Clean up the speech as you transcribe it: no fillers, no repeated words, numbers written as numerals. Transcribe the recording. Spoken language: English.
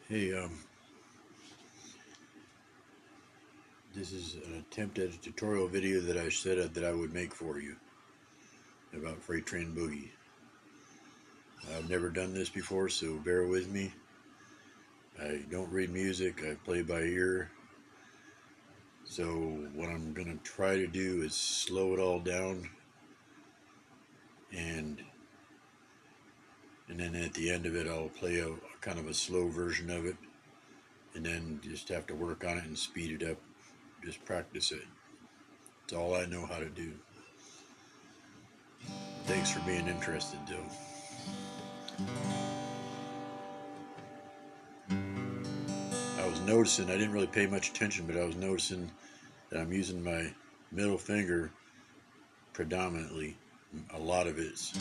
Hey, this is an attempt at a tutorial video that I said that I would make for you about Freight Train Boogie. I've never done this before, so bear with me. I don't read music, I play by ear. So what I'm going to try to do is slow it all down and then at the end of it I'll play a kind of a slow version of it and then just have to work on it and speed it up. Just practice it. It's all I know how to do. Thanks for being interested though. I was noticing, I didn't really pay much attention, but I was noticing that I'm using my middle finger predominantly. A lot of it